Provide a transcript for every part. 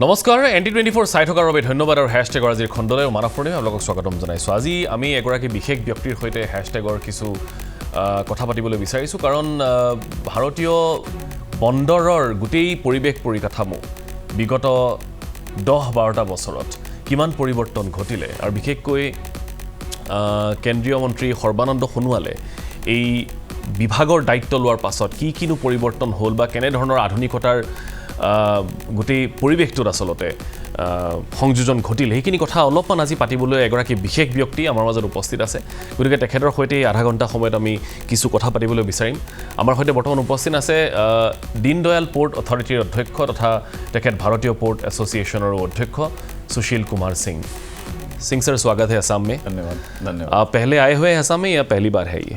নমস্কাৰ NT24 চাই থকাৰ বাবে ধন্যবাদ আৰু হেশটেগৰ আজিৰ খণ্ডলৈ মানৱপ্ৰণে আপোনালোকক স্বাগতম জনাইছো। আজি আমি এগৰাকী বিশেষ ব্যক্তিৰ সৈতে হেশটেগৰ কিছু কথা পাতিবলৈ বিচাৰিছো কাৰণ ভাৰতীয় বন্দৰৰ গোটেই পৰিৱেশ পৰিকাঠামো বিগত 10-12টা বছৰত কিমান পৰিৱৰ্তন ঘটিলে আৰু বিশেষকৈ কেন্দ্ৰীয় মন্ত্ৰী সৰ্বানন্দ সোণোৱালে এই বিভাগৰ দায়িত্ব লোৱাৰ পাছত কিনো পৰিৱৰ্তন হ'ল বা কেনে ধৰণৰ আধুনিকতাৰ গোটেই পৰিৱেশটোত আচলতে সংযোজন ঘটিল সেইখিনি কথা অলপমান আজি পাতিবলৈ এগৰাকী বিশেষ ব্যক্তি আমাৰ মাজত উপস্থিত আছে। গতিকে তেখেতৰ সৈতে আধা ঘণ্টা সময়ত আমি কিছু কথা পাতিবলৈ বিচাৰিম। আমাৰ সৈতে বৰ্তমান উপস্থিত আছে দীনদয়াল পোৰ্ট অথৰিটিৰ অধ্যক্ষ তথা তেখেত ভাৰতীয় পোৰ্ট এছ'চিয়েশ্যনৰ অধ্যক্ষ सुशील कुमार सिंह सर, स्वागत है असम में। धन्यवाद। आप पहले आए हुए हैं असम में या पहली बार है ये?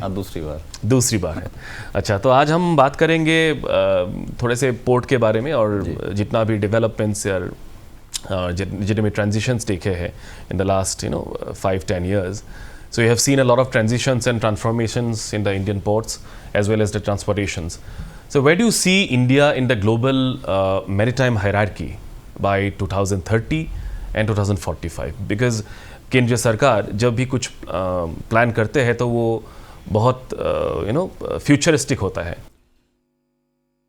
दूसरी बार है। अच्छा, तो आज हम बात करेंगे थोड़े से पोर्ट के बारे में और जितना भी डेवलपमेंट्स या जितने भी ट्रांजिशंस देखे हैं in the last 5-10 years. So you have seen a lot of transitions and transformations in the Indian ports as well as the transportations. So where do you see India in the global maritime hierarchy by 2030 and 2045? Because केंद्रीय सरकार जब भी कुछ plan करते हैं तो वो बहुत फ्यूचरिस्टिक होता है।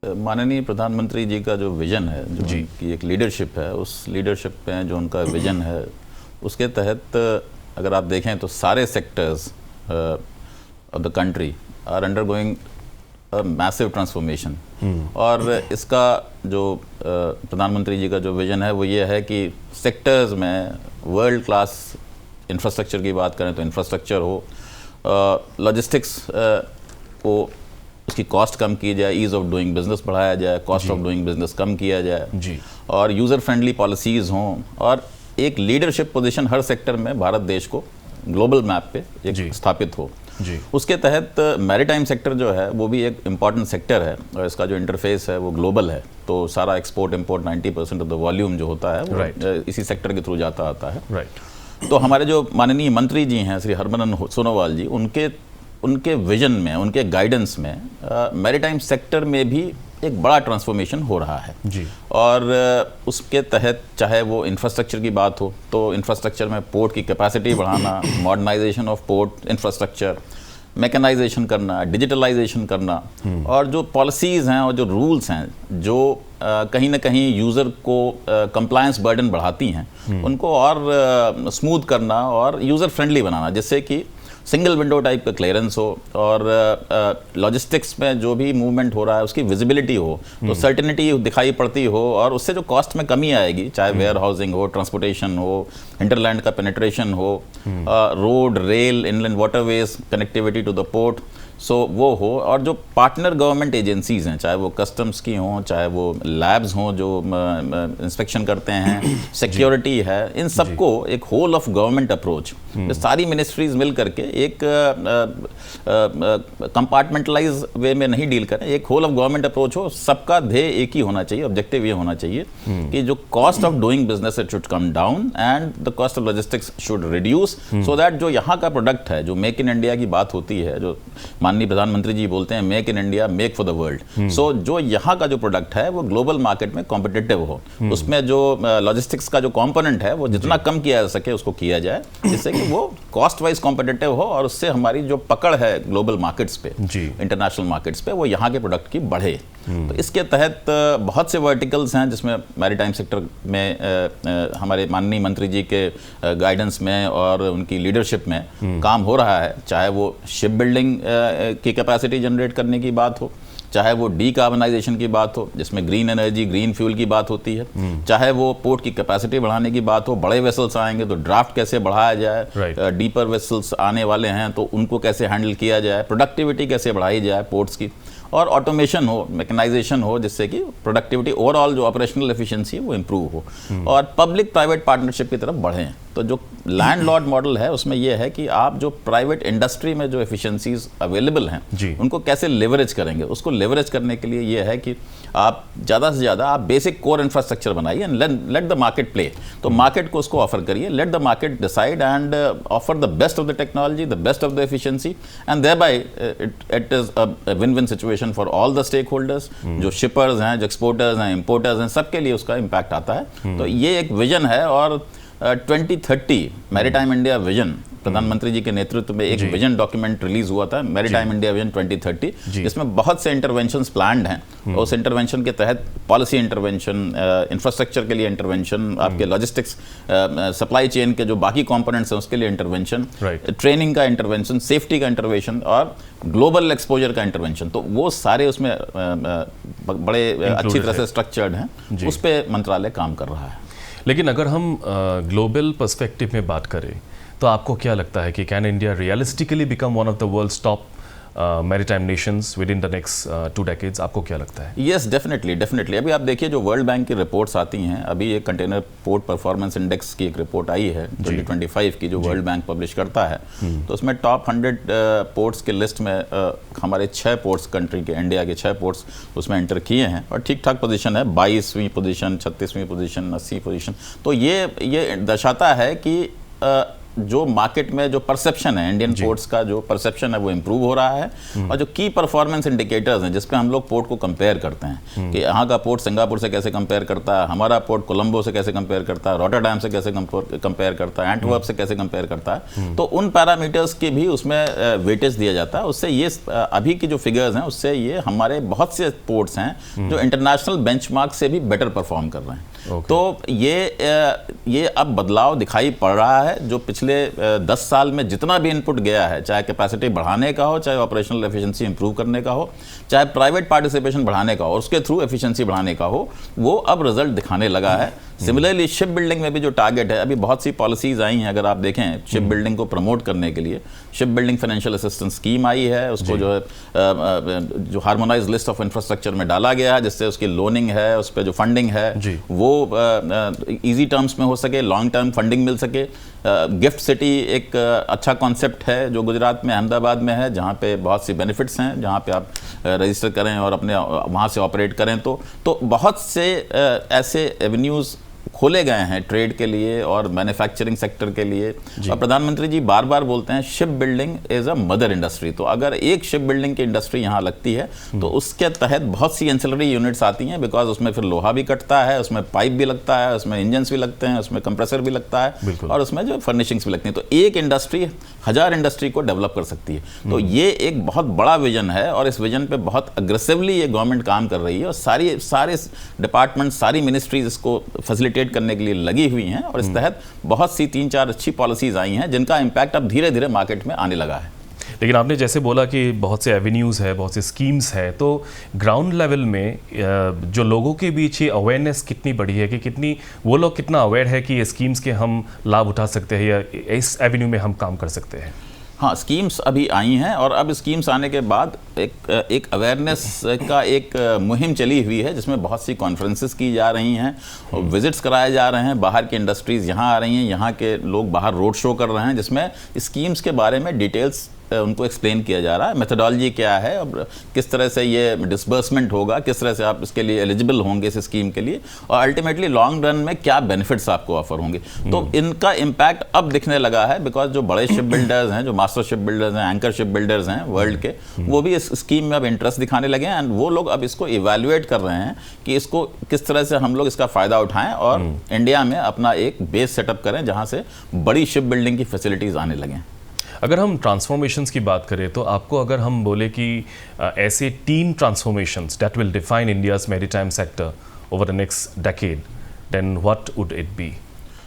माननीय प्रधानमंत्री जी का जो विजन है, जो उनकी एक लीडरशिप है, उस लीडरशिप में जो उनका विजन है उसके तहत अगर आप देखें तो सारे sectors of the country are undergoing massive transformation. और इसका जो प्रधानमंत्री जी का जो विजन है वो ये है कि सेक्टर्स में वर्ल्ड क्लास इंफ्रास्ट्रक्चर की बात करें तो इंफ्रास्ट्रक्चर हो, लॉजिस्टिक्स को उसकी कॉस्ट कम की जाए, ईज़ ऑफ डूइंग बिजनेस बढ़ाया जाए, कॉस्ट ऑफ डूइंग बिजनेस कम किया जाए जी, और यूज़र फ्रेंडली पॉलिसीज़ हों और एक लीडरशिप पोजीशन हर सेक्टर में भारत देश को ग्लोबल मैप पे एक स्थापित हो जी। उसके तहत मैरीटाइम सेक्टर जो है वो भी एक इम्पॉर्टेंट सेक्टर है और इसका जो इंटरफेस है वो ग्लोबल है। तो सारा export import 90% of the volume जो होता है वो इसी सेक्टर के थ्रू जाता आता है। तो हमारे जो माननीय मंत्री जी हैं श्री हरमनंद सोनोवाल जी, उनके विजन में, उनके गाइडेंस में मैरीटाइम सेक्टर में भी एक बड़ा ट्रांसफॉर्मेशन हो रहा है जी। और उसके तहत चाहे वो इंफ्रास्ट्रक्चर की बात हो तो इंफ्रास्ट्रक्चर में पोर्ट की कैपेसिटी बढ़ाना, modernisation of port infrastructure, mechanisation करना, डिजिटलाइजेशन करना, और जो पॉलिसीज़ हैं और जो रूल्स हैं जो कहीं ना कहीं यूज़र को कंप्लायंस बर्डन बढ़ाती हैं उनको और स्मूथ करना और यूज़र फ्रेंडली बनाना, जिससे कि सिंगल विंडो टाइप का क्लियरेंस हो और लॉजिस्टिक्स में जो भी मूवमेंट हो रहा है उसकी विजिबिलिटी हो, तो सर्टेनिटी दिखाई पड़ती हो और उससे जो कॉस्ट में कमी आएगी, चाहे वेयर हाउसिंग हो, ट्रांसपोर्टेशन हो, इंटरलैंड का पेनिट्रेशन हो, road, rail, inland waterways connectivity to the port, so वो हो। और जो पार्टनर गवर्नमेंट एजेंसीज़ हैं, चाहे वो कस्टम्स की हों, चाहे वो लैब्स हों जो इंस्पेक्शन करते हैं, सिक्योरिटी है, इन सबको एक होल ऑफ गवर्नमेंट अप्रोच, सारी मिनिस्ट्रीज मिल करके एक कंपार्टमेंटलाइज वे में नहीं डील करें, एक होल ऑफ गवर्नमेंट अप्रोच हो। सबका ध्येय एक ही होना चाहिए, ऑब्जेक्टिव ये होना चाहिए कि जो cost of doing business it should come down and the cost of logistics should reduce, so that जो यहाँ का प्रोडक्ट है, जो मेक इन इंडिया की बात होती है, जो माननीय प्रधानमंत्री जी बोलते हैं make in India make for the world, so जो यहाँ का जो प्रोडक्ट है वो ग्लोबल मार्केट में कॉम्पिटिटिव हो। उसमें जो लॉजिस्टिक्स का जो कंपोनेंट है वो जितना कम किया जा सके उसको किया जाए, जिससे कि वो कॉस्ट वाइज कॉम्पिटिटिव हो और उससे हमारी जो पकड़ है ग्लोबल मार्केट्स पे, इंटरनेशनल मार्केट्स पे, वो यहाँ के प्रोडक्ट की बढ़े। तो इसके तहत बहुत से वर्टिकल्स हैं जिसमें मैरीटाइम सेक्टर में हमारे माननीय मंत्री जी के गाइडेंस में और उनकी लीडरशिप में काम हो रहा है। चाहे वो शिप बिल्डिंग की कैपेसिटी जनरेट करने की बात हो, चाहे वो डीकार्बनाइजेशन की बात हो जिसमें ग्रीन एनर्जी, ग्रीन फ्यूल की बात होती है, चाहे वो पोर्ट की कैपेसिटी बढ़ाने की बात हो, बड़े वेसल्स आएंगे तो ड्राफ्ट कैसे बढ़ाया जाए, डीपर वेसल्स आने वाले हैं तो उनको कैसे हैंडल किया जाए, प्रोडक्टिविटी कैसे बढ़ाई जाए पोर्ट्स की, और ऑटोमेशन हो, मैकेनाइजेशन हो, जिससे कि प्रोडक्टिविटी ओवरऑल जो ऑपरेशनल एफिशिएंसी है वो इम्प्रूव हो और पब्लिक प्राइवेट पार्टनरशिप की तरफ बढ़ें। तो जो लैंडलॉर्ड मॉडल है उसमें यह है कि आप जो प्राइवेट इंडस्ट्री में जो एफिशिएंसीज अवेलेबल हैं उनको कैसे लेवरेज करेंगे। उसको लेवरेज करने के लिए यह है कि आप ज़्यादा से ज़्यादा आप बेसिक कोर इंफ्रास्ट्रक्चर बनाइए and let the market play. तो मार्केट को उसको ऑफर करिए, let the market decide and offer the best of the technology, the best of the efficiency, and thereby it is a win win situation for all the stakeholders. जो shippers हैं, जो exporters हैं, importers हैं, सबके लिए उसका impact आता है। तो ये एक विजन है और 2030 मैरीटाइम इंडिया विजन, प्रधानमंत्री जी के नेतृत्व में एक विजन डॉक्यूमेंट रिलीज हुआ था, मैरीटाइम इंडिया विजन 2030, जिसमें बहुत से इंटरवेंशंस प्लान्ड हैं। उस इंटरवेंशन के तहत पॉलिसी इंटरवेंशन, इंफ्रास्ट्रक्चर के लिए इंटरवेंशन, आपके लॉजिस्टिक्स सप्लाई चेन के जो बाकी कंपोनेंट्स हैं उसके लिए इंटरवेंशन, ट्रेनिंग का इंटरवेंशन, सेफ्टी का इंटरवेंशन और ग्लोबल एक्सपोजर का इंटरवेंशन। तो वो सारे उसमें बड़े अच्छी तरह से स्ट्रक्चर्ड हैं, उस पर मंत्रालय काम कर रहा है। लेकिन अगर हम ग्लोबल पर्सपेक्टिव में बात करें तो आपको क्या लगता है कि can India realistically become one of the world's top maritime nations within the next 2 decades? आपको क्या लगता है? Yes, definitely. अभी आप देखिए जो वर्ल्ड बैंक की रिपोर्ट्स आती हैं, अभी एक कंटेनर पोर्ट परफॉर्मेंस इंडेक्स की एक रिपोर्ट आई है 2025 की, जो वर्ल्ड बैंक पब्लिश करता है। तो उसमें टॉप 100 पोर्ट्स के लिस्ट में हमारे 6 पोर्ट्स, कंट्री के, इंडिया के 6 पोर्ट्स उसमें एंटर किए हैं और ठीक ठाक पोजीशन है, 22वीं पोजीशन, 36वीं पोजीशन, 80 पोजीशन। तो ये दर्शाता है कि जो मार्केट में जो परसेप्शन है इंडियन पोर्ट्स का, जो परसेप्शन है वो इम्प्रूव हो रहा है। और जो की परफॉर्मेंस इंडिकेटर्स हैं जिस पे हम लोग पोर्ट को कंपेयर करते हैं कि यहाँ का पोर्ट सिंगापुर से कैसे कंपेयर करता है, हमारा पोर्ट कोलंबो से कैसे कंपेयर करता है, रॉटरडैम से कैसे कंपेयर करता है, एंटवर्प से कैसे कंपेयर करता है, तो उन पैरामीटर्स के भी उसमें वेटेज दिया जाता है। उससे ये अभी की जो फिगर्स हैं उससे ये हमारे बहुत से पोर्ट्स हैं जो इंटरनेशनल बेंचमार्क से भी बेटर परफॉर्म कर रहे हैं। तो ये अब बदलाव दिखाई पड़ रहा है। जो पिछले 10 साल में जितना भी इनपुट गया है, चाहे कैपेसिटी बढ़ाने का हो, चाहे ऑपरेशनल एफिशिएंसी इंप्रूव करने का हो, चाहे प्राइवेट पार्टिसिपेशन बढ़ाने का हो, उसके थ्रू एफिशिएंसी बढ़ाने का हो, वो अब रिजल्ट दिखाने लगा है। सिमिलरली शिप बिल्डिंग में भी जो टारगेट है, अभी बहुत सी पॉलिसीज आई हैं, अगर आप देखें शिप बिल्डिंग को प्रमोट करने के लिए shipbuilding financial assistance scheme आई है, उसको जो है जो हार्मोनाइज लिस्ट ऑफ इंफ्रास्ट्रक्चर में डाला गया है, जिससे उसकी लोनिंग है, उस पर जो फंडिंग है वो इजी टर्म्स में हो सके, लॉन्ग टर्म फंडिंग मिल सके। गिफ्ट सिटी एक अच्छा कॉन्सेप्ट है जो गुजरात में, अहमदाबाद में है, जहाँ पे बहुत सी बेनिफिट्स हैं, जहाँ पे आप रजिस्टर करें और अपने वहाँ से ऑपरेट करें तो बहुत से ऐसे एवेन्यूज़ खोले गए हैं ट्रेड के लिए और मैन्युफैक्चरिंग सेक्टर के लिए। और प्रधानमंत्री जी बार बार बोलते हैं ship building is a mother industry. तो अगर एक शिप बिल्डिंग की इंडस्ट्री यहाँ लगती है तो उसके तहत बहुत सी एंसिलरी यूनिट्स आती हैं, बिकॉज उसमें फिर लोहा भी कटता है, उसमें पाइप भी लगता है, उसमें इंजन्स भी लगते हैं, उसमें कंप्रेसर भी लगता है और उसमें जो फर्निशिंग्स भी लगती हैं। तो एक इंडस्ट्री 1000 इंडस्ट्री को डेवलप कर सकती है। तो ये एक बहुत बड़ा विजन है और इस विजन पे बहुत अग्रेसिवली ये गवर्नमेंट काम कर रही है और सारे डिपार्टमेंट, सारी मिनिस्ट्रीज इसको फैसिलिटेट करने के लिए लगी हुई हैं और इस तहत बहुत सी 3-4 अच्छी पॉलिसीज आई हैं जिनका इम्पैक्ट अब धीरे धीरे मार्केट में आने लगा है। लेकिन आपने जैसे बोला कि बहुत से एवेन्यूज़ है, बहुत से स्कीम्स है, तो ग्राउंड लेवल में जो लोगों के बीच ये अवेयरनेस कितनी बड़ी है कि कितनी वो लोग कितना अवेयर है कि ये स्कीम्स के हम लाभ उठा सकते हैं या इस एवेन्यू में हम काम कर सकते हैं? हाँ, स्कीम्स अभी आई हैं और अब स्कीम्स आने के बाद एक अवेयरनेस का एक मुहिम चली हुई है जिसमें बहुत सी कॉन्फ्रेंसेस की जा रही हैं और विजिट्स कराए जा रहे हैं। बाहर की इंडस्ट्रीज़ यहाँ आ रही हैं, यहाँ के लोग बाहर रोड शो कर रहे हैं जिसमें स्कीम्स के बारे में डिटेल्स उनको एक्सप्लेन किया जा रहा है, मेथोडोलॉजी क्या है और किस तरह से ये डिसबर्समेंट होगा, किस तरह से आप इसके लिए एलिजिबल होंगे इस स्कीम के लिए और अल्टीमेटली लॉन्ग रन में क्या बेनिफिट्स आपको ऑफर होंगे। तो इनका इम्पैक्ट अब दिखने लगा है बिकॉज जो बड़े शिप बिल्डर्स हैं, जो मास्टर शिप बिल्डर्स हैं, एंकर शिप बिल्डर्स हैं वर्ल्ड के, वो भी इस स्कीम में अब इंटरेस्ट दिखाने लगे हैं एंड वो लोग अब इसको इवेल्युएट कर रहे हैं कि इसको किस तरह से हम लोग इसका फ़ायदा उठाएं और इंडिया में अपना एक बेस सेटअप करें जहाँ से बड़ी शिप बिल्डिंग की फैसिलिटीज़ आने लगें। अगर हम ट्रांसफॉर्मेशंस की बात करें तो आपको अगर हम बोले कि ऐसे 3 transformations that will define India's maritime sector over the next decade, then what would it be?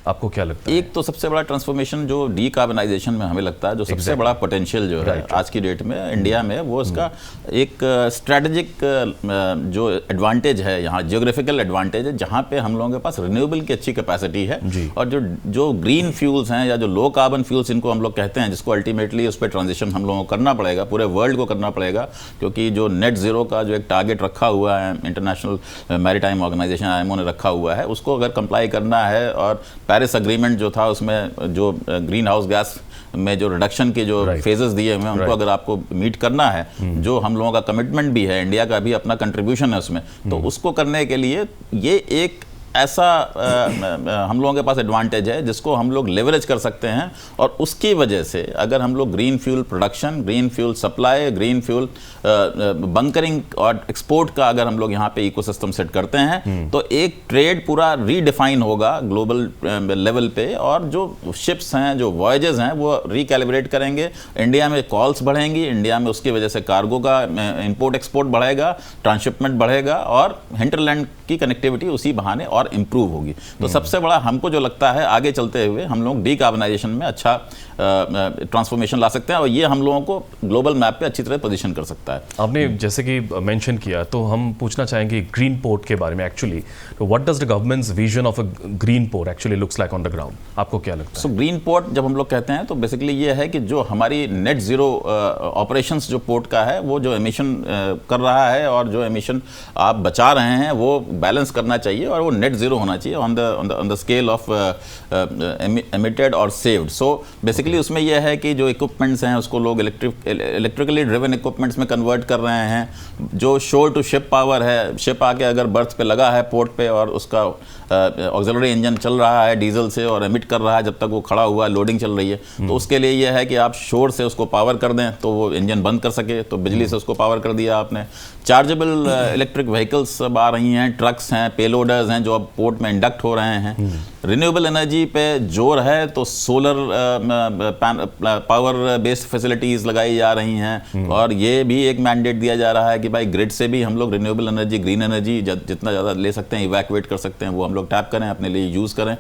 आपको क्या लगता है? एक तो सबसे बड़ा ट्रांसफॉर्मेशन जो डीकार्बनाइजेशन में हमें लगता है, जो सबसे बड़ा पोटेंशियल जो है आज की डेट में इंडिया में, वो इसका एक स्ट्रेटेजिक जो एडवांटेज है, यहाँ जियोग्राफिकल एडवांटेज है जहाँ पे हम लोगों के पास रिन्यूएबल की अच्छी कैपेसिटी है और जो ग्रीन फ्यूल्स हैं या जो लो कार्बन फ्यूल्स इनको हम लोग कहते हैं, जिसको अल्टीमेटली उस पर ट्रांजिशन हम लोगों को करना पड़ेगा, पूरे वर्ल्ड को करना पड़ेगा, क्योंकि जो नेट ज़ीरो का जो एक टारगेट रखा हुआ है इंटरनेशनल मैरीटाइम ऑर्गेनाइजेशन IMO ने रखा हुआ है, उसको अगर कंप्लाई करना है और पेरिस अग्रीमेंट जो था उसमें जो ग्रीन हाउस गैस में जो रिडक्शन के जो फेजेस दिए हुए हैं उनको अगर आपको मीट करना है, जो हम लोगों का कमिटमेंट भी है, इंडिया का भी अपना कंट्रीब्यूशन है उसमें, तो उसको करने के लिए ये एक ऐसा हम लोगों के पास एडवांटेज है जिसको हम लोग लेवरेज कर सकते हैं। और उसकी वजह से अगर हम लोग green fuel production, green fuel supply, green fuel bunkering और एक्सपोर्ट का अगर हम लोग यहाँ पे इकोसिस्टम सेट करते हैं तो एक ट्रेड पूरा रीडिफाइन होगा ग्लोबल लेवल पे, और जो शिप्स हैं, जो वॉयजेस हैं, वो रिकैलिब्रेट करेंगे। इंडिया में कॉल्स बढ़ेंगी, इंडिया में उसकी वजह से कार्गो का इंपोर्ट एक्सपोर्ट बढ़ेगा, ट्रांसशिपमेंट बढ़ेगा और हिंटरलैंड की कनेक्टिविटी उसी बहाने और इम्प्रूव होगी। तो सबसे बड़ा हमको जो लगता है आगे चलते हुए हम लोग डीकार्बनाइजेशन में अच्छा ट्रांसफॉर्मेशन ला सकते हैं और ये हम लोगों को ग्लोबल मैप पे अच्छी तरह पोजीशन कर सकता है। आपने जैसे कि मेंशन किया, तो हम पूछना चाहेंगे ग्रीन पोर्ट के बारे में। एक्चुअली तो what does the governments vision of a green port actually looks like on the ground? आपको क्या लगता है? सो ग्रीन पोर्ट जब हम लोग कहते हैं तो बेसिकली ये है कि जो हमारी नेट जीरो ऑपरेशंस जो पोर्ट का है, वो जो एमिशन कर रहा है और जो एमिशन आप बचा रहे हैं वो बैलेंस करना चाहिए और वो नेट जीरो होना चाहिए on the scale of emitted और सेव्ड। सो बेसिकली उसमें यह है कि जो इक्विपमेंट्स हैं उसको लोग इलेक्ट्रिकली ड्रिवन इक्विपमेंट्स में कन्वर्ट कर रहे हैं। जो शोर टू शिप पावर है, शिप आके अगर बर्थ पे लगा है पोर्ट पे और उसका ऑक्सिलरी इंजन चल रहा है डीजल से और एमिट कर रहा है जब तक वो खड़ा हुआ है, लोडिंग चल रही है, तो उसके लिए यह है कि आप शोर से उसको पावर कर दें तो वो इंजन बंद कर सके, तो बिजली से उसको पावर कर दिया आपने। चार्जेबल इलेक्ट्रिक व्हीकल्स अब आ रही हैं, ट्रक्स हैं, पेलोडर्स हैं जो अब पोर्ट में इंडक्ट हो रहे हैं। रिन्यूएबल एनर्जी पे जोर है तो सोलर पावर बेस्ड फैसिलिटीज़ लगाई जा रही हैं और ये भी एक मैंडेट दिया जा रहा है कि भाई ग्रिड से भी हम लोग रिन्यूएबल एनर्जी, ग्रीन एनर्जी जितना ज़्यादा ले सकते हैं, इवैक्यूएट कर सकते हैं, वो हम लोग टैप करें, अपने लिए यूज़ करें।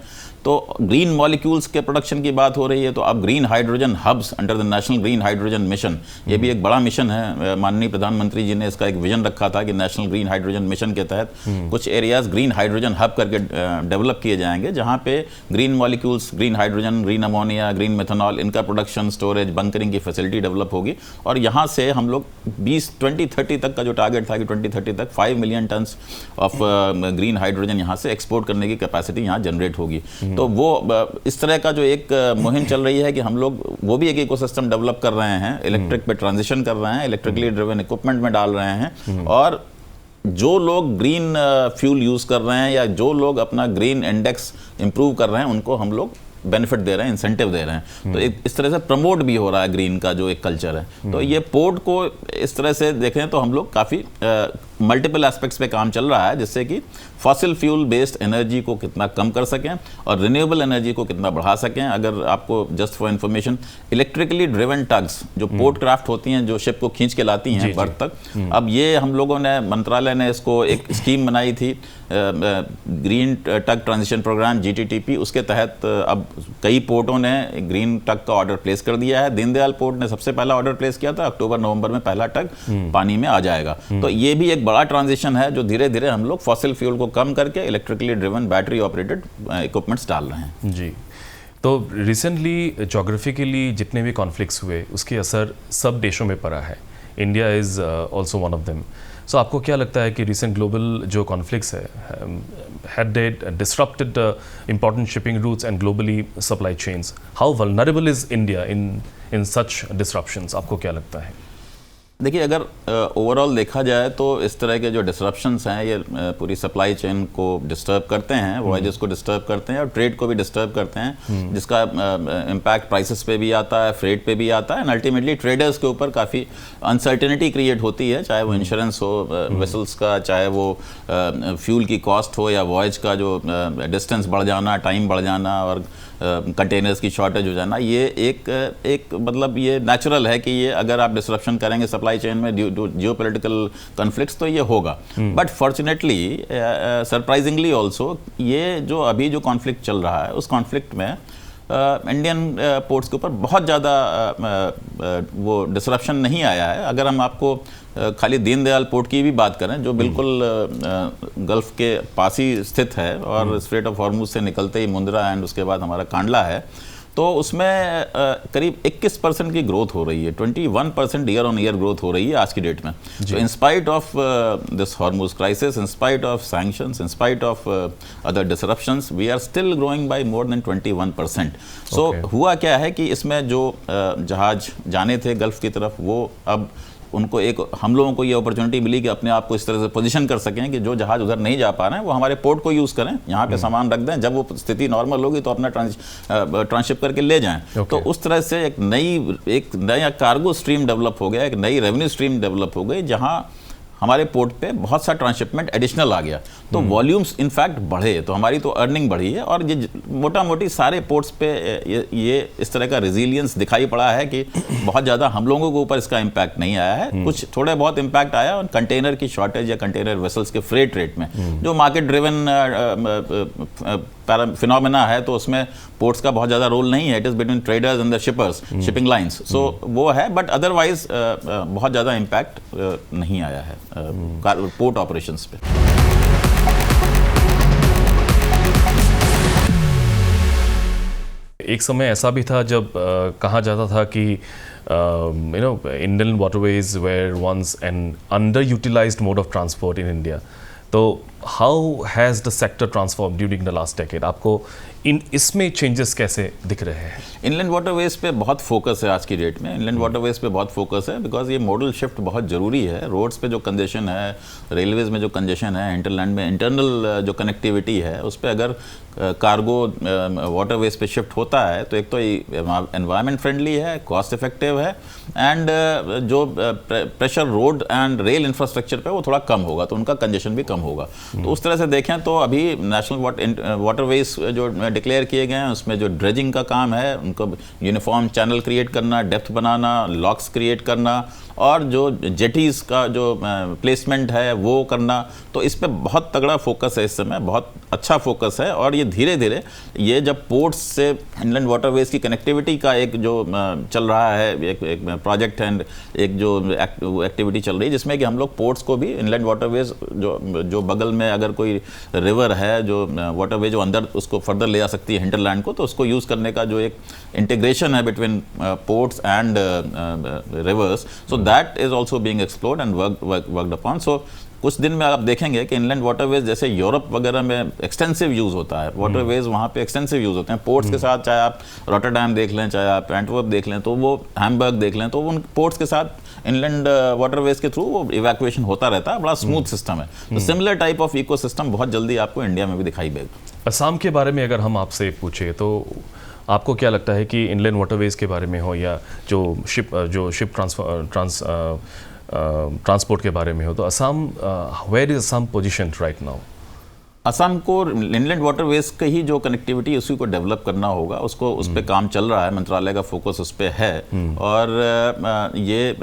तो ग्रीन मॉलिक्यूल्स के प्रोडक्शन की बात हो रही है, तो अब green hydrogen hubs under the national green hydrogen mission, ये भी एक बड़ा मिशन है। माननीय प्रधानमंत्री जी ने इसका एक विजन रखा था कि नेशनल ग्रीन हाइड्रोजन मिशन के तहत कुछ एरियाज ग्रीन हाइड्रोजन हब करके डेवलप किए जाएंगे, जहाँ पे green molecules, green hydrogen, green ammonia, green methanol, इनका प्रोडक्शन, स्टोरेज, बंकरिंग की फैसिलिटी डेवलप होगी। और यहाँ से हम लोग 2030 तक का जो टारगेट था कि 2030 तक 5 million tons of green hydrogen यहाँ से एक्सपोर्ट करने की कैपेसिटी यहाँ जनरेट होगी। तो वो इस तरह का जो एक मुहिम चल रही है कि हम लोग वो भी एक इकोसिस्टम डेवलप कर रहे हैं, इलेक्ट्रिक पे ट्रांजिशन कर रहे हैं, इलेक्ट्रिकली ड्रिवन इक्विपमेंट में डाल रहे हैं, और जो लोग ग्रीन फ्यूल यूज़ कर रहे हैं या जो लोग अपना ग्रीन इंडेक्स इंप्रूव कर रहे हैं उनको हम लोग बेनिफिट दे रहे हैं, इंसेंटिव दे रहे हैं। तो एक इस तरह से प्रमोट भी हो रहा है ग्रीन का जो एक कल्चर है। तो ये पोर्ट को इस तरह से देखें तो हम लोग काफ़ी मल्टीपल एस्पेक्ट्स पे काम चल रहा है, जिससे कि फॉसिल फ्यूल बेस्ड एनर्जी को कितना कम कर सकें और रिन्यूएबल एनर्जी को कितना बढ़ा सकें। अगर आपको just for information, electrically driven tugs जो पोर्ट क्राफ्ट होती हैं, जो शिप को खींच के लाती हैं बर्थ तक, अब ये हम लोगों ने, मंत्रालय ने इसको एक स्कीम बनाई थी, green tug transition programme GTTP, उसके तहत अब कई पोर्टों ने ग्रीन टग का ऑर्डर प्लेस कर दिया है। दीनदयाल पोर्ट ने सबसे पहला ऑर्डर प्लेस किया था, अक्टूबर-नवंबर में पहला टग पानी में आ जाएगा। तो ये भी एक बड़ा ट्रांजिशन है जो धीरे धीरे हम लोग फॉसिल फ्यूल को कम करके electrically driven battery operated equipments डाल रहे हैं। जी, तो रिसेंटली जोग्राफिकली जितने भी कॉन्फ्लिक्ट्स हुए उसके असर सब देशों में पड़ा है। India is also one of them. So आपको क्या लगता है कि रिसेंट ग्लोबल जो कॉन्फ्लिक्ट्स है, had they disrupted important shipping routes and globally supply chains? How vulnerable is India in such disruptions? आपको क्या लगता है? देखिए, अगर ओवरऑल देखा जाए तो इस तरह के जो डिसरप्शंस हैं ये पूरी सप्लाई चेन को डिस्टर्ब करते हैं, वॉयजेस को डिस्टर्ब करते हैं और ट्रेड को भी डिस्टर्ब करते हैं, जिसका इम्पैक्ट प्राइसेस पे भी आता है, फ्रेट पे भी आता है, एंड अल्टीमेटली ट्रेडर्स के ऊपर काफ़ी अनसर्टेनिटी क्रिएट होती है, चाहे वो इंश्योरेंस हो वेसल्स का, चाहे वो फ्यूल की कॉस्ट हो या वॉयज का जो डिस्टेंस बढ़ जाना, टाइम बढ़ जाना और कंटेनर्स की शॉर्टेज हो जाना। ये एक मतलब ये नेचुरल है कि ये अगर आप डिसरप्शन करेंगे सप्लाई चेन में ड्यू टू जियोपॉलिटिकल कॉन्फ्लिक्ट्स तो ये होगा। बट फॉर्चुनेटली, सरप्राइजिंगली ऑल्सो, ये जो अभी जो कॉन्फ्लिक्ट चल रहा है उस कॉन्फ्लिक्ट में इंडियन पोर्ट्स के ऊपर बहुत ज़्यादा वो डिसरप्शन नहीं आया है। अगर हम आपको खाली दीनदयाल पोर्ट की भी बात करें, जो बिल्कुल गल्फ के पास ही स्थित है और स्ट्रेट ऑफ हॉर्मुज से निकलते ही मुंद्रा एंड उसके बाद हमारा कांडला है, तो उसमें करीब 21% की ग्रोथ हो रही है, 21% ईयर ऑन ईयर ग्रोथ हो रही है आज की डेट में। तो in spite of this Hormuz crisis, in spite of sanctions, in spite of other disruptions, we are still growing by more than 21%। So हुआ क्या है कि इसमें जो जहाज जाने थे गल्फ की तरफ, वो अब उनको एक, हम लोगों को ये अपॉर्चुनिटी मिली कि अपने आप को इस तरह से पोजीशन कर सकें कि जो जहाज उधर नहीं जा पा रहे हैं वो हमारे पोर्ट को यूज़ करें, यहाँ पे सामान रख दें, जब वो स्थिति नॉर्मल होगी तो अपना ट्रांसशिप करके ले जाएं। तो उस तरह से एक नया कार्गो स्ट्रीम डेवलप हो गया, एक नई रेवेन्यू स्ट्रीम डेवलप हो गई, जहाँ हमारे पोर्ट पे बहुत सा ट्रांसशिपमेंट एडिशनल आ गया, तो वॉल्यूम्स इनफैक्ट बढ़े, तो हमारी तो अर्निंग बढ़ी है। और ये मोटा मोटी सारे पोर्ट्स पे ये इस तरह का रिजिलियंस दिखाई पड़ा है कि बहुत ज़्यादा हम लोगों के ऊपर इसका इम्पैक्ट नहीं आया है। कुछ थोड़े बहुत इम्पैक्ट आया और कंटेनर की शॉर्टेज या कंटेनर वेसल्स के फ्रेट रेट में, जो मार्केट ड्रिवन फिनोमेना है, तो उसमें पोर्ट्स का बहुत ज़्यादा रोल नहीं है, it is between traders and the shippers, shipping lines, so वो है। बट अदरवाइज बहुत ज़्यादा इम्पैक्ट नहीं आया है पोर्ट ऑपरेशंस पे। एक समय ऐसा भी था जब कहा जाता था कि Indian waterways were once an underutilised mode of transport in India. तो how has the sector transform during the last decade? आपको इसमें चेंजेस कैसे दिख रहे हैं? इनलैंड वाटरवेज पे बहुत फोकस है आज की डेट में, इनलैंड वाटरवेज पे बहुत फोकस है, बिकॉज ये मॉडल शिफ्ट बहुत ज़रूरी है। रोड्स पे जो कंजेशन है, रेलवेज़ में जो कंजेशन है, इंटरलैंड में इंटरनल जो कनेक्टिविटी है, उस पर अगर कार्गो वाटरवेज पे शिफ्ट होता है तो एक तो एनवायरनमेंट फ्रेंडली है, कॉस्ट इफेक्टिव है, एंड जो pressure road and rail infrastructure पे वो थोड़ा कम होगा, तो उनका कंजेशन भी कम होगा। तो उस तरह से देखें तो अभी नेशनल वाटरवेज जो डिक्लेयर किए गए हैं, उसमें जो ड्रेजिंग का काम है, उनको यूनिफॉर्म चैनल क्रिएट करना, डेप्थ बनाना, लॉक्स क्रिएट करना, और जो जेटीज़ का जो प्लेसमेंट है वो करना, तो इस पे बहुत तगड़ा फोकस है इस समय, बहुत अच्छा फोकस है। और ये धीरे धीरे ये जब पोर्ट्स से इनलैंड वाटरवेज की कनेक्टिविटी का एक जो चल रहा है, एक प्रोजेक्ट है, एक जो एक्टिविटी चल रही है, जिसमें कि हम लोग पोर्ट्स को भी इनलैंड वाटरवेज जो बगल में अगर कोई रिवर है, जो वाटरवे जो अंदर उसको फर्दर ले जा सकती है हिंटरलैंड को, तो उसको यूज़ करने का जो एक इंटीग्रेशन है between ports and rivers, so that is also being explored and worked upon. So कुछ दिन में आप देखेंगे कि इनलैंड वाटरवेज जैसे यूरोप वगैरह में एक्सटेंसिव यूज़ होता है, वाटरवेज वहाँ पे एक्सटेंसिव यूज़ होते हैं पोर्ट्स के साथ, चाहे आप रॉटरडैम देख लें, चाहे आप एंटवर्प देख लें, तो वो हैम्बर्ग देख लें, तो उन पोर्ट्स के साथ इनलैंड वाटरवेज के थ्रू वो इवैक्यूएशन होता रहता है, बड़ा स्मूथ सिस्टम है। तो सिमिलर टाइप ऑफ इकोसिस्टम बहुत जल्दी आपको इंडिया में भी दिखाई देगा। असम के बारे में अगर हम आपसे पूछे तो आपको क्या लगता है कि इनलैंड वाटरवेज के बारे में हो या जो शिप ट्रांसपोर्ट के बारे में हो, तो Assam, where is Assam position right now? Assam को इनलैंड वाटरवेज का ही जो कनेक्टिविटी उसी को डेवलप करना होगा, उसको उस पर काम चल रहा है, मंत्रालय का फोकस उस पर है। और ये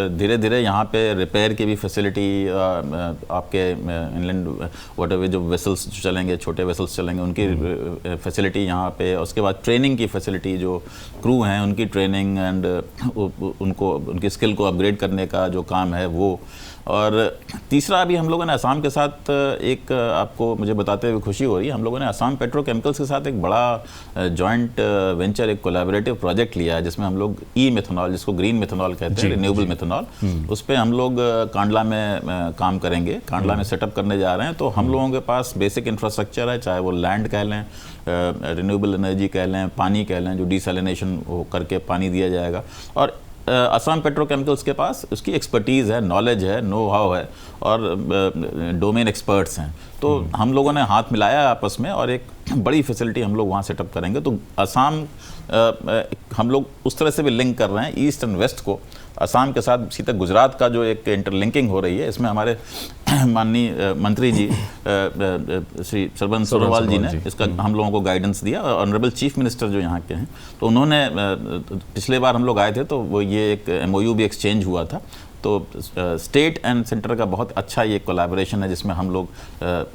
धीरे धीरे यहाँ पे रिपेयर की भी फैसिलिटी, आपके इनलैंड वाटरवे जो वेसल्स चलेंगे, छोटे वेसल्स चलेंगे, उनकी फैसिलिटी यहाँ पे, उसके बाद ट्रेनिंग की फैसिलिटी, जो क्रू हैं उनकी ट्रेनिंग एंड उनको उनकी स्किल को अपग्रेड करने का जो काम है वो। और तीसरा, अभी हम लोगों ने असम के साथ एक, आपको मुझे बताते हुए खुशी हो रही है, हम लोगों ने असम पेट्रोकेमिकल्स के साथ एक बड़ा जॉइंट वेंचर, एक कोलैबोरेटिव प्रोजेक्ट लिया है, जिसमें हम लोग ई मेथनॉल, जिसको ग्रीन मेथनॉल कहते हैं, रिन्यूएबल मेथनॉल, उस पर हम लोग कांडला में काम करेंगे, कांडला में सेटअप करने जा रहे हैं। तो हम लोगों के पास बेसिक इंफ्रास्ट्रक्चर है, चाहे वो लैंड कह लें, रिन्यूएबल एनर्जी कह लें, पानी कह लें, जो डिसैलिनेशन करके पानी दिया जाएगा, और असम पेट्रोकेमिकल्स के पास उसकी एक्सपर्टीज़ है, नॉलेज है, नो हाउ है, और डोमेन एक्सपर्ट्स हैं। तो हम लोगों ने हाथ मिलाया आपस में और एक बड़ी फैसिलिटी हम लोग वहाँ सेटअप करेंगे। तो असम हम लोग उस तरह से भी लिंक कर रहे हैं ईस्ट एंड वेस्ट को, असम के साथ सीधा गुजरात का जो एक इंटरलिंकिंग हो रही है, इसमें हमारे माननीय मंत्री जी श्री सर्बानंद सोनोवाल जी ने इसका हम लोगों को गाइडेंस दिया। ऑनरेबल चीफ मिनिस्टर जो यहाँ के हैं, तो उन्होंने, पिछले बार हम लोग आए थे तो वो ये एक MOU भी एक्सचेंज हुआ था। तो स्टेट एंड सेंटर का बहुत अच्छा ये कोलैबोरेशन है, जिसमें हम लोग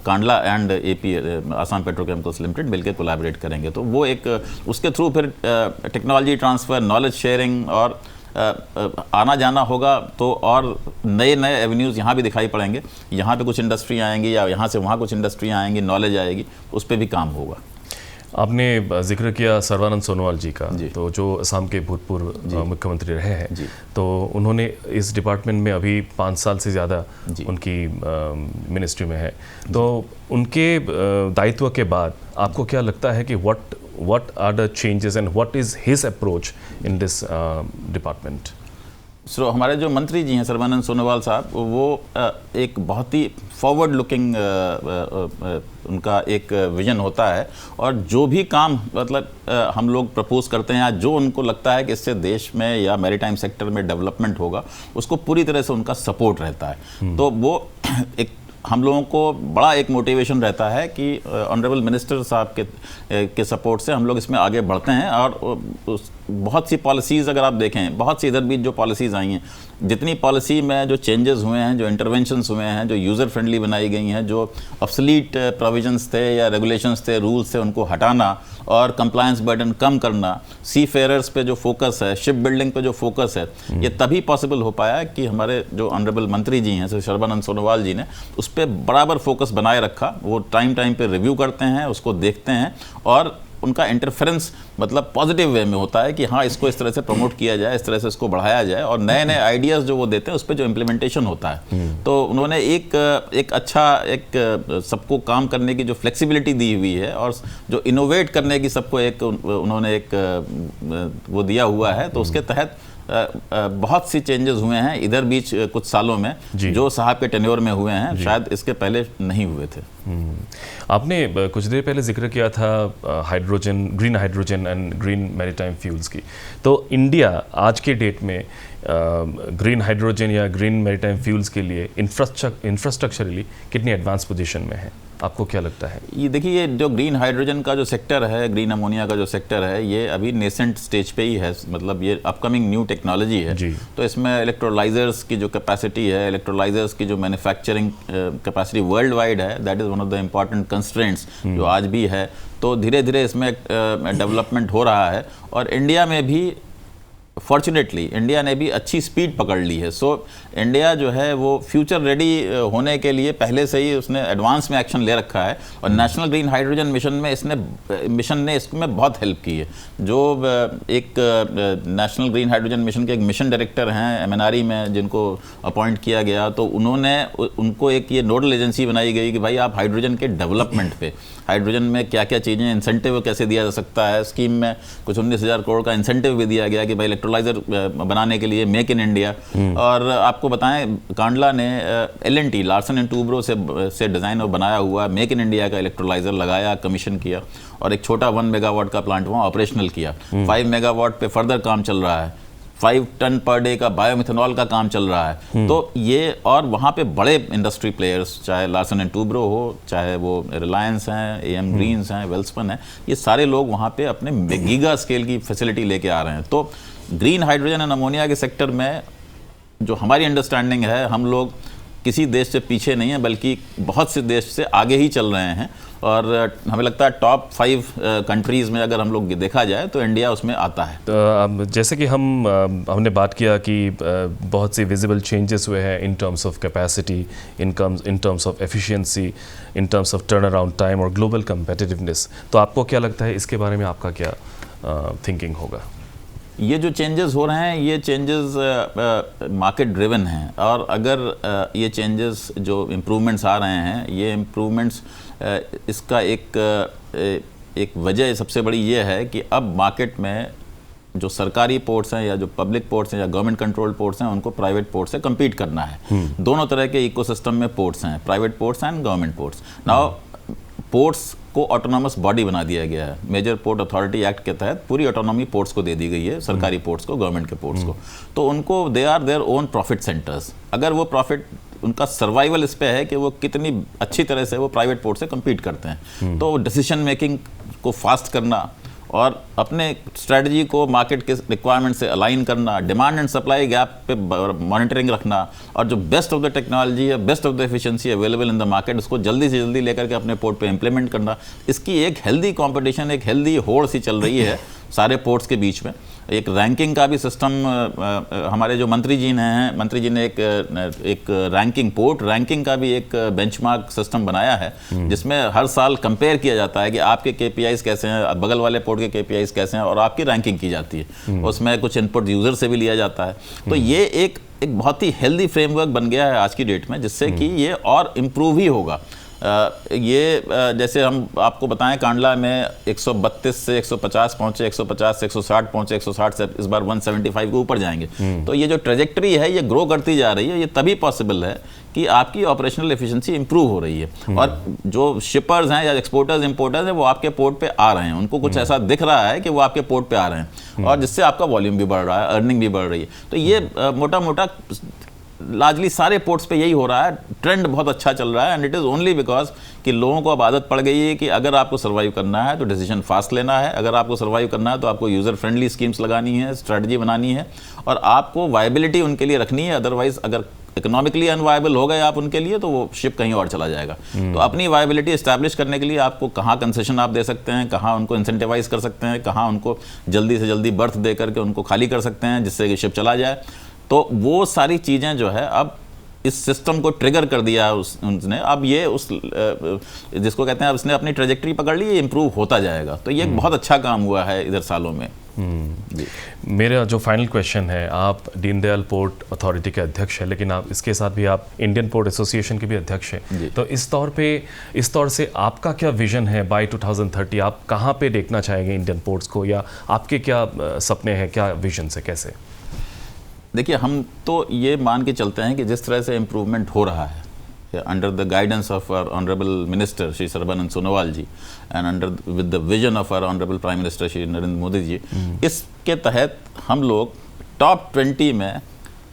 Kandla and AP Assam petrochemicals limited मिलकर कोलैबोरेट करेंगे। तो वो एक, उसके थ्रू फिर टेक्नोलॉजी ट्रांसफ़र, नॉलेज शेयरिंग और आना जाना होगा, तो और नए नए एवेन्यूज़ यहाँ भी दिखाई पड़ेंगे। यहाँ पे कुछ इंडस्ट्री आएंगी या यहाँ से वहाँ कुछ इंडस्ट्री आएंगी, नॉलेज आएगी, उस पर भी काम होगा। आपने जिक्र किया सर्बानंद सोनोवाल जी का, जी। तो जो असम के भूतपूर्व मुख्यमंत्री रहे हैं, जी। तो उन्होंने इस डिपार्टमेंट में अभी 5 साल से ज़्यादा जी। उनकी मिनिस्ट्री में है। तो उनके दायित्व के बाद आपको क्या लगता है कि what are the changes and what is his approach in this department? So हमारे जो मंत्री जी हैं सर्बानंद सोनोवाल साहब, वो एक बहुत ही फॉरवर्ड लुकिंग उनका एक विजन होता है, और जो भी काम मतलब हम लोग प्रपोज करते हैं, जो उनको लगता है कि इससे देश में या मैरीटाइम सेक्टर में डेवलपमेंट होगा, उसको पूरी तरह से उनका सपोर्ट रहता है। तो वो एक हम लोगों को बड़ा एक मोटिवेशन रहता है कि ऑनरेबल मिनिस्टर साहब के सपोर्ट से हम लोग इसमें आगे बढ़ते हैं। और बहुत सी पॉलिसीज़ अगर आप देखें, बहुत सी इधर बीच जो पॉलिसीज़ आई हैं, जितनी पॉलिसी में जो चेंजेस हुए हैं, जो इंटरवेंशंस हुए हैं, जो यूज़र फ्रेंडली बनाई गई हैं, जो ऑब्सोलीट प्रोविजंस थे या रेगुलेशंस थे, रूल्स थे, उनको हटाना और कंप्लायंस बर्डन कम करना, सी फेयरर्स पे जो फोकस है, शिप बिल्डिंग पे जो फोकस है, ये तभी पॉसिबल हो पाया कि हमारे जो ऑनरेबल मंत्री जी हैं सर्बानंद सोनोवाल जी ने उस पर बराबर फोकस बनाए रखा। वो टाइम पे रिव्यू करते हैं, उसको देखते हैं, और उनका इंटरफेरेंस मतलब पॉजिटिव वे में होता है कि हाँ, इसको इस तरह से प्रमोट किया जाए, इस तरह से इसको बढ़ाया जाए, और नए नए आइडियाज़ जो वो देते हैं उस पर जो इम्प्लीमेंटेशन होता है। तो उन्होंने एक अच्छा सबको काम करने की जो फ्लेक्सिबिलिटी दी हुई है, और जो इनोवेट करने की सबको उन्होंने वो दिया हुआ है। तो उसके तहत बहुत सी चेंजेस हुए हैं इधर बीच कुछ सालों में, जो साहब के टेन्योर में हुए हैं, शायद इसके पहले नहीं हुए थे। आपने कुछ देर पहले जिक्र किया था hydrogen, green hydrogen and green maritime fuels की। तो इंडिया आज के डेट में ग्रीन हाइड्रोजन या ग्रीन मैरीटाइम फ्यूल्स के लिए इंफ्रास्ट्रक्चरली कितनी एडवांस पोजीशन में है, आपको क्या लगता है? ये देखिए, ये जो ग्रीन हाइड्रोजन का जो सेक्टर है, ग्रीन अमोनिया का जो सेक्टर है, ये अभी नेसेंट स्टेज पे ही है। मतलब ये अपकमिंग न्यू टेक्नोलॉजी है। तो इसमें इलेक्ट्रोलाइजर्स की जो कैपेसिटी है, इलेक्ट्रोलाइजर्स की जो मैन्युफैक्चरिंग कैपेसिटी वर्ल्ड वाइड है, that is one of the important constraints जो आज भी है। तो धीरे धीरे इसमें डेवलपमेंट हो रहा है, और इंडिया में भी फॉर्चुनेटली इंडिया ने भी अच्छी स्पीड पकड़ ली है। सो इंडिया जो है वो फ्यूचर रेडी होने के लिए पहले से ही उसने एडवांस में एक्शन ले रखा है, और नेशनल ग्रीन हाइड्रोजन मिशन ने इसमें बहुत हेल्प की है। जो एक नेशनल ग्रीन हाइड्रोजन मिशन के एक मिशन डायरेक्टर हैं MNRE में, जिनको अपॉइंट किया गया, तो उनको एक ये नोडल एजेंसी बनाई गई कि भाई आप हाइड्रोजन के डेवलपमेंट पे, हाइड्रोजन में क्या क्या चीज़ें, इंसेंटिव कैसे दिया जा सकता है। स्कीम में कुछ 19,000 करोड़ का इंसेंटिव भी दिया गया कि भाई इलेक्ट्रोलाइजर बनाने के लिए मेक इन इंडिया। और आपको बताएं, कांडला ने L&T लार्सन एंड टूब्रो से डिज़ाइन और बनाया हुआ मेक इन इंडिया का इलेक्ट्रोलाइजर लगाया, कमीशन किया, और एक छोटा 1 मेगावाट का प्लांट वहाँ ऑपरेशनल किया। 5 मेगावाट पे फर्दर काम चल रहा है। 5 टन पर डे का बायोमिथेनॉल का काम चल रहा है। तो ये, और वहाँ पे बड़े इंडस्ट्री प्लेयर्स, चाहे लार्सन एंड टूब्रो हो, चाहे वो रिलायंस हैं, AM ग्रीन्स हैं, वेल्सपन है, ये सारे लोग वहाँ पे अपने गीगा स्केल की फैसिलिटी लेके आ रहे हैं। तो ग्रीन हाइड्रोजन एंड अमोनिया के सेक्टर में जो हमारी अंडरस्टैंडिंग है, हम लोग किसी देश से पीछे नहीं है, बल्कि बहुत से देश से आगे ही चल रहे हैं। और हमें लगता है टॉप 5 कंट्रीज़ में अगर हम लोग देखा जाए तो इंडिया उसमें आता है। तो जैसे कि हमने बात किया कि बहुत सी विजिबल चेंजेस हुए हैं in terms of capacity, in terms of efficiency, in terms of turn around time और ग्लोबल कम्पिटिटिवनेस। तो आपको क्या लगता है, इसके बारे में आपका क्या थिंकिंग होगा? ये जो चेंजेस हो रहे हैं, ये चेंजेस मार्केट ड्रिवन हैं, और अगर ये चेंजेस जो इम्प्रूवमेंट्स आ रहे हैं, ये इम्प्रूवमेंट्स इसका एक वजह सबसे बड़ी ये है कि अब मार्केट में जो सरकारी पोर्ट्स हैं या जो पब्लिक पोर्ट्स हैं या गवर्नमेंट कंट्रोल्ड पोर्ट्स हैं, उनको प्राइवेट पोर्ट्स से कम्पीट करना है। दोनों तरह के इकोसिस्टम में पोर्ट्स हैं, private ports and government ports. Now ports को ऑटोनॉमस बॉडी बना दिया गया है। मेजर पोर्ट अथॉरिटी एक्ट के तहत पूरी ऑटोनॉमी पोर्ट्स को दे दी गई है, सरकारी पोर्ट्स को, गवर्नमेंट के पोर्ट्स को। तो उनको, they are their own profit centres. अगर वो प्रॉफिट, उनका सर्वाइवल इस पे है कि वो कितनी अच्छी तरह से वो प्राइवेट पोर्ट से कम्पीट करते हैं। तो डिसीजन मेकिंग को फास्ट करना और अपने स्ट्रेटजी को मार्केट के रिक्वायरमेंट से अलाइन करना, डिमांड एंड सप्लाई गैप पे मॉनिटरिंग रखना, और जो बेस्ट ऑफ द टेक्नोलॉजी है, best of the efficiency available in the market, उसको जल्दी से जल्दी लेकर के अपने पोर्ट पे इंप्लीमेंट करना। इसकी एक हेल्दी कंपटीशन, एक हेल्दी होड़ सी चल रही है सारे पोर्ट्स के बीच में। एक रैंकिंग का भी सिस्टम हमारे जो मंत्री जी ने एक रैंकिंग पोर्ट रैंकिंग का भी एक बेंचमार्क सिस्टम बनाया है, जिसमें हर साल कंपेयर किया जाता है कि आपके KPIs कैसे हैं, बगल वाले पोर्ट के KPIs कैसे हैं, और आपकी रैंकिंग की जाती है। उसमें कुछ इनपुट यूज़र से भी लिया जाता है। तो ये एक बहुत ही हेल्दी फ्रेमवर्क बन गया है आज की डेट में, जिससे कि ये और इम्प्रूव ही होगा। जैसे हम आपको बताएं, कांडला में 132 से 150 पहुंचे, 150 से 160 पहुंचे, 160 से इस बार 175 के ऊपर जाएंगे। तो ये जो ट्रेजेक्टरी है ये ग्रो करती जा रही है। ये तभी पॉसिबल है कि आपकी ऑपरेशनल एफिशिएंसी इंप्रूव हो रही है, और जो शिपर्स हैं या एक्सपोर्टर्स इंपोर्टर्स हैं वो आपके पोर्ट पे आ रहे हैं, उनको कुछ ऐसा दिख रहा है कि वो आपके पोर्ट पे आ रहे हैं, और जिससे आपका वॉल्यूम भी बढ़ रहा है, अर्निंग भी बढ़ रही है। तो ये मोटा मोटा लार्जली सारे पोर्ट्स पे यही हो रहा है। ट्रेंड बहुत अच्छा चल रहा है, and it is only because कि लोगों को अब आदत पड़ गई है कि अगर आपको सर्वाइव करना है तो डिसीजन फास्ट लेना है, अगर आपको सर्वाइव करना है तो आपको यूज़र फ्रेंडली स्कीम्स लगानी है, स्ट्रेटजी बनानी है, और आपको वायबिलिटी उनके लिए रखनी है। अदरवाइज अगर इकोनॉमिकली अनवायबल हो गए आप उनके लिए, तो वो शिप कहीं और चला जाएगा। तो अपनी वायबिलिटी एस्टैब्लिश करने के लिए आपको कहाँ कंसेशन आप दे सकते हैं, कहाँ उनको इंसेंटिवाइज कर सकते हैं, कहाँ उनको जल्दी से जल्दी बर्थ दे करके उनको खाली कर सकते हैं जिससे कि शिप चला जाए। तो वो सारी चीज़ें जो है अब इस सिस्टम को ट्रिगर कर दिया है उसने। अब ये जिसको कहते हैं उसने अपनी ट्रेजेक्टरी पकड़ ली, ये इम्प्रूव होता जाएगा। तो ये बहुत अच्छा काम हुआ है इधर सालों में। मेरा जो फाइनल क्वेश्चन है, आप दीनदयाल पोर्ट अथॉरिटी के अध्यक्ष हैं, लेकिन आप इसके साथ भी आप इंडियन पोर्ट एसोसिएशन के भी अध्यक्ष हैं। तो इस तौर से आपका क्या विजन है बाय 2030? आप कहाँ पे देखना चाहेंगे इंडियन पोर्ट्स को, या आपके क्या सपने हैं, क्या विजन है, कैसे? देखिए, हम तो ये मान के चलते हैं कि जिस तरह से इम्प्रूवमेंट हो रहा है under the guidance of our honourable minister Shri Sarbananda Sonowal ji, and under with the vision of our honourable prime minister Shri Narendra Modi ji, इसके तहत हम लोग टॉप 20 में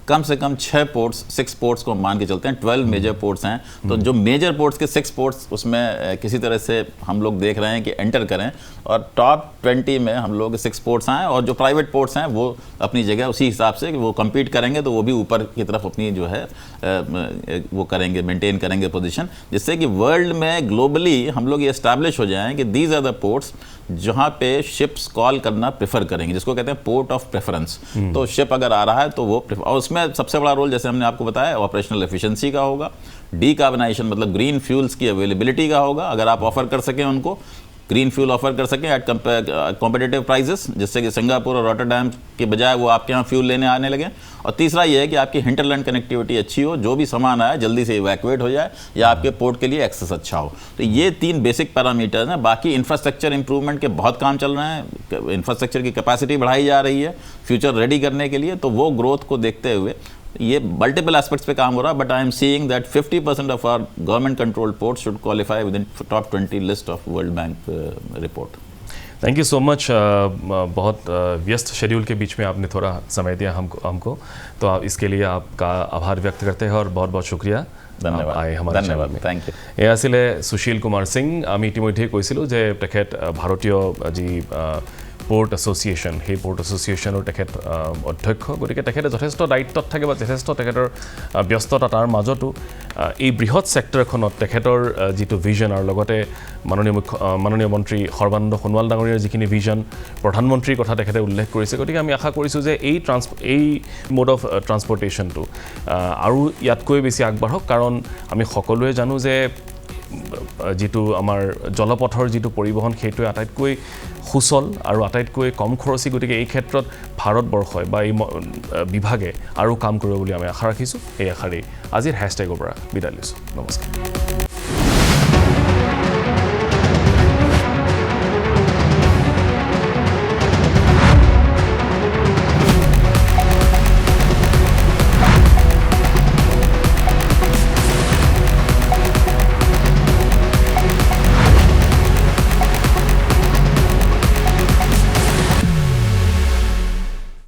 कम से कम 6 पोर्ट्स को मान के चलते हैं। 12 मेजर पोर्ट्स हैं, तो जो मेजर पोर्ट्स के 6 पोर्ट्स उसमें किसी तरह से हम लोग देख रहे हैं कि एंटर करें, और टॉप 20 में हम लोग 6 पोर्ट्स आएँ, और जो प्राइवेट पोर्ट्स हैं वो अपनी जगह उसी हिसाब से वो कम्पीट करेंगे, तो वो भी ऊपर की तरफ अपनी जो है वो करेंगे, मेंटेन करेंगे पोजीशन, जिससे कि वर्ल्ड में ग्लोबली हम लोग ये एस्टैब्लिश हो जाएं कि दीज आर द पोर्ट्स जहाँ पे शिप्स कॉल करना प्रेफर करेंगे, जिसको कहते हैं पोर्ट ऑफ प्रेफरेंस। तो शिप अगर आ रहा है तो वो और उसमें सबसे बड़ा रोल, जैसे हमने आपको बताया, ऑपरेशनल एफिशिएंसी का होगा, डीकार्बनाइजेशन मतलब ग्रीन फ्यूल्स की अवेलेबिलिटी का होगा। अगर आप ऑफर कर सकें उनको ग्रीन फ्यूल ऑफर कर सकें एट कॉम्पिटिटिव प्राइजेस, जिससे कि सिंगापुर और रॉटरडैम के बजाय वो आपके यहाँ फ्यूल लेने आने लगे। और तीसरा ये है कि आपकी हिंटरलैंड कनेक्टिविटी अच्छी हो, जो भी सामान आया जल्दी से इवैक्यूएट हो जाए, या आपके पोर्ट के लिए एक्सेस अच्छा हो। तो ये 3 बेसिक पैरामीटर्स हैं। बाकी इंफ्रास्ट्रक्चर इंप्रूवमेंट के बहुत काम चल रहे हैं, इंफ्रास्ट्रक्चर की कैपेसिटी बढ़ाई जा रही है फ्यूचर रेडी करने के लिए। तो वो ग्रोथ को देखते हुए ये मल्टीपल एस्पेक्ट्स पे काम हो रहा है, but I am seeing that 50% of our government controlled ports should qualify within top 20 list of world bank report. Thank you so much. बहुत व्यस्त शेड्यूल के बीच में आपने थोड़ा समय दिया हमको, तो आप इसके लिए आपका आभार व्यक्त करते हैं, और बहुत बहुत शुक्रिया। धन्यवाद। आए हमारे चैनल में। Thank you. এয়া আছিলে সুশীল কুমাৰ সিং। আমি ইতিমধ্যে কৈছিলোঁ যে তেখেত ভাৰতীয় যি পোৰ্ট এছ'চিয়েশ্যন, সেই পোৰ্ট এছ'চিয়েশ্যনৰ তেখেত অধ্যক্ষ, গতিকে তেখেতে যথেষ্ট দায়িত্বত থাকে বা যথেষ্ট তেখেতৰ ব্যস্ততা, তাৰ মাজতো এই বৃহৎ ছেক্টৰখনত তেখেতৰ যিটো ভিজন, আৰু লগতে মাননীয় মন্ত্ৰী সৰ্বানন্দ সোণোৱাল ডাঙৰীয়াৰ যিখিনি ভিজন, প্ৰধানমন্ত্ৰীৰ কথা তেখেতে উল্লেখ কৰিছে। গতিকে আমি আশা কৰিছোঁ যে এই মোড অফ ট্ৰান্সপৰ্টেশ্যনটো আৰু ইয়াতকৈ বেছি আগবাঢ়ক, কাৰণ আমি সকলোৱে জানো যে যিটো আমাৰ জলপথৰ যিটো পৰিবহণ, সেইটোৱে আটাইতকৈ সুচল আৰু আটাইতকৈ কম খৰচী। গতিকে এই ক্ষেত্ৰত ভাৰতবৰ্ষই বা এই বিভাগে আৰু কাম কৰিব বুলি আমি আশা ৰাখিছোঁ। এই আশাৰেই আজিৰ হেশ্বটেগৰ পৰা বিদায় লৈছোঁ। নমস্কাৰ।